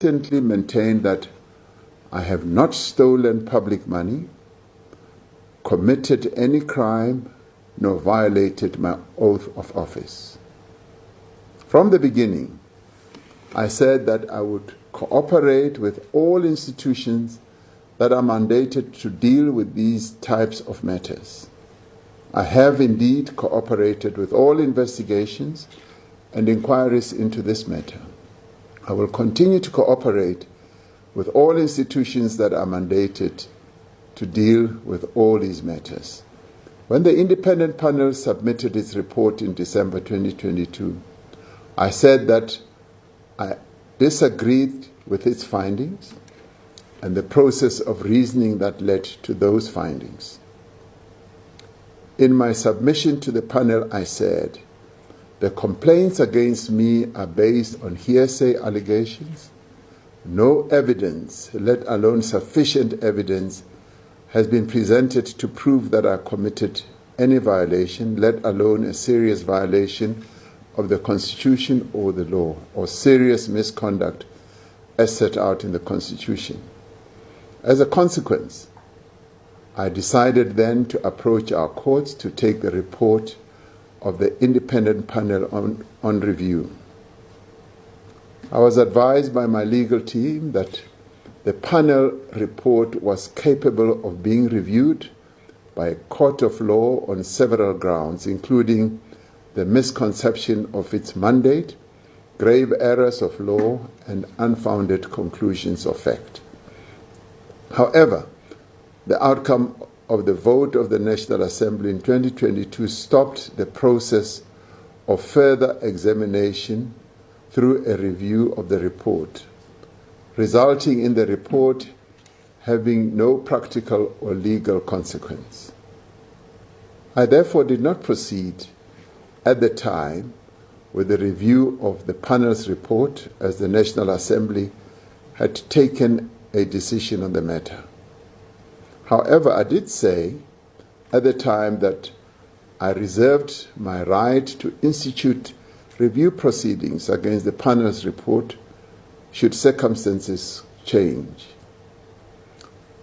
consistently maintained that I have not stolen public money, committed any crime, nor violated my oath of office. From the beginning, I said that I would cooperate with all institutions that are mandated to deal with these types of matters. I have indeed cooperated with all investigations and inquiries into this matter. I will continue to cooperate with all institutions that are mandated to deal with all these matters. When the independent panel submitted its report in December 2022, I said that I disagreed with its findings and the process of reasoning that led to those findings. In my submission to the panel, I said, the complaints against me are based on hearsay allegations. No evidence, let alone sufficient evidence, has been presented to prove that I committed any violation, let alone a serious violation of the Constitution or the law, or serious misconduct as set out in the Constitution. As a consequence, I decided then to approach our courts to take the report of the independent panel on review. I was advised by my legal team that the panel report was capable of being reviewed by a court of law on several grounds, including the misconception of its mandate, grave errors of law, and unfounded conclusions of fact. However, the outcome of the vote of the National Assembly in 2022 stopped the process of further examination through a review of the report, resulting in the report having no practical or legal consequence. I therefore did not proceed at the time with the review of the panel's report, as the National Assembly had taken a decision on the matter. However, I did say at the time that I reserved my right to institute review proceedings against the panel's report should circumstances change.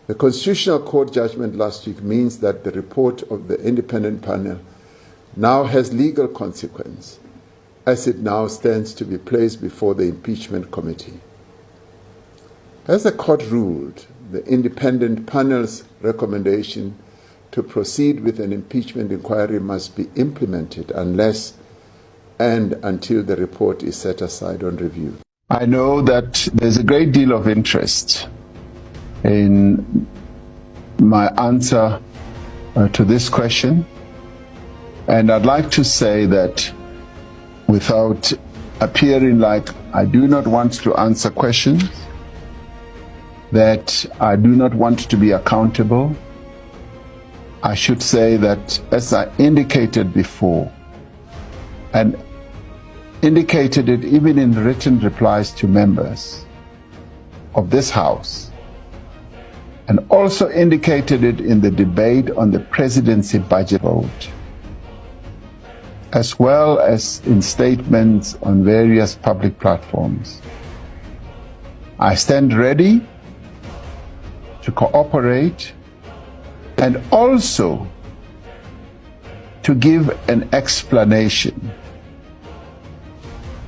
The Constitutional Court judgment last week means that the report of the independent panel now has legal consequence, as it now stands to be placed before the impeachment committee. As the court ruled, the independent panel's recommendation to proceed with an impeachment inquiry must be implemented unless and until the report is set aside on review. I know that there's a great deal of interest in my answer to this question, and I'd like to say that without appearing like I do not want to answer questions, that I do not want to be accountable, I should say that, as I indicated before, and indicated it even in written replies to members of this House, and also indicated it in the debate on the presidency budget vote, as well as in statements on various public platforms. I stand ready to cooperate and also to give an explanation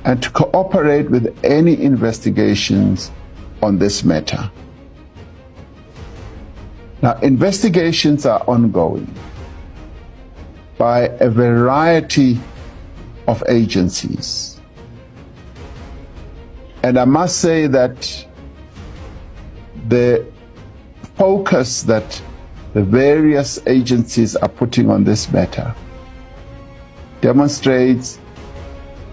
and to cooperate with any investigations on this matter. Now, investigations are ongoing by a variety of agencies. And I must say that the focus that the various agencies are putting on this matter demonstrates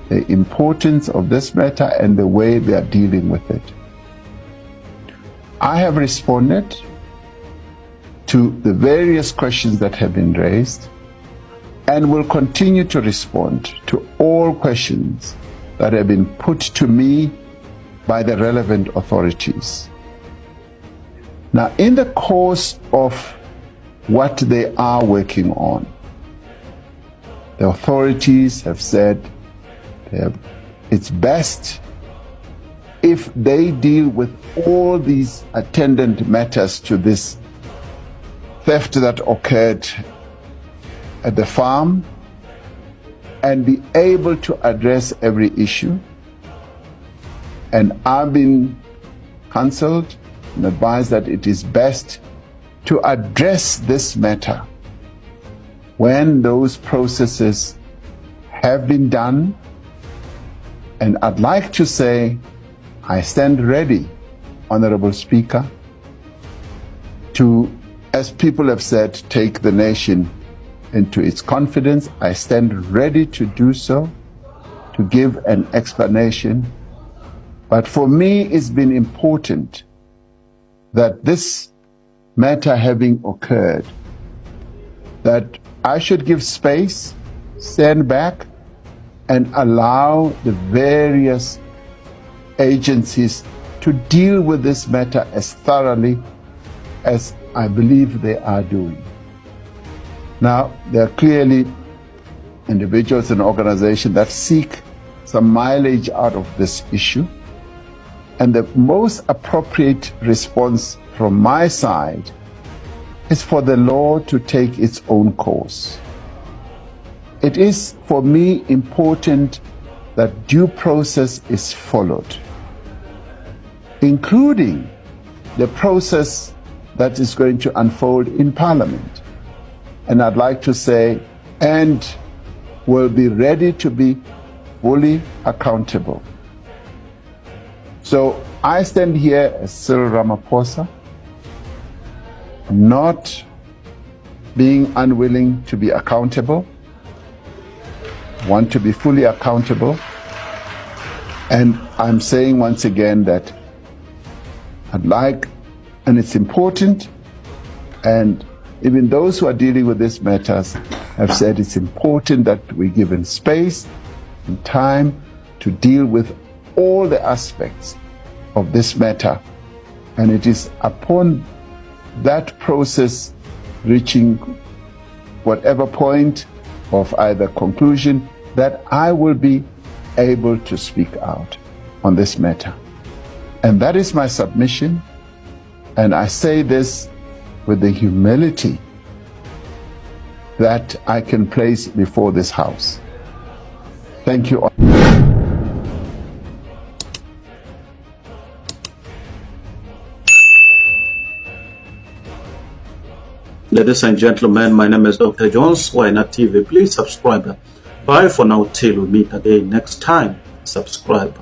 the importance of this matter and the way they are dealing with it. I have responded to the various questions that have been raised and will continue to respond to all questions that have been put to me by the relevant authorities. Now, in the course of what they are working on, the authorities have said it's best if they deal with all these attendant matters to this theft that occurred at the farm and be able to address every issue. And I've been counseled and advised that it is best to address this matter when those processes have been done. And I'd like to say, I stand ready, Honorable Speaker, to, as people have said, take the nation into its confidence. I stand ready to do so, to give an explanation. But for me, it's been important that this matter having occurred, that I should give space, stand back, and allow the various agencies to deal with this matter as thoroughly as I believe they are doing. Now, there are clearly individuals and organizations that seek some mileage out of this issue. And the most appropriate response from my side is for the law to take its own course. It is, for me, important that due process is followed, including the process that is going to unfold in Parliament. And I'd like to say, and will be ready to be fully accountable. So I stand here as Cyril Ramaphosa, not being unwilling to be accountable, want to be fully accountable. And I'm saying once again that I'd like, and it's important, and even those who are dealing with these matters have said it's important that we're given space and time to deal with all the aspects of this matter. And it is upon that process reaching whatever point of either conclusion that I will be able to speak out on this matter. And that is my submission. And I say this with the humility that I can place before this House. Thank you all. Ladies and gentlemen, my name is Dr. Jones. Why Not TV? Please subscribe. Bye for now till we meet again next time. Subscribe.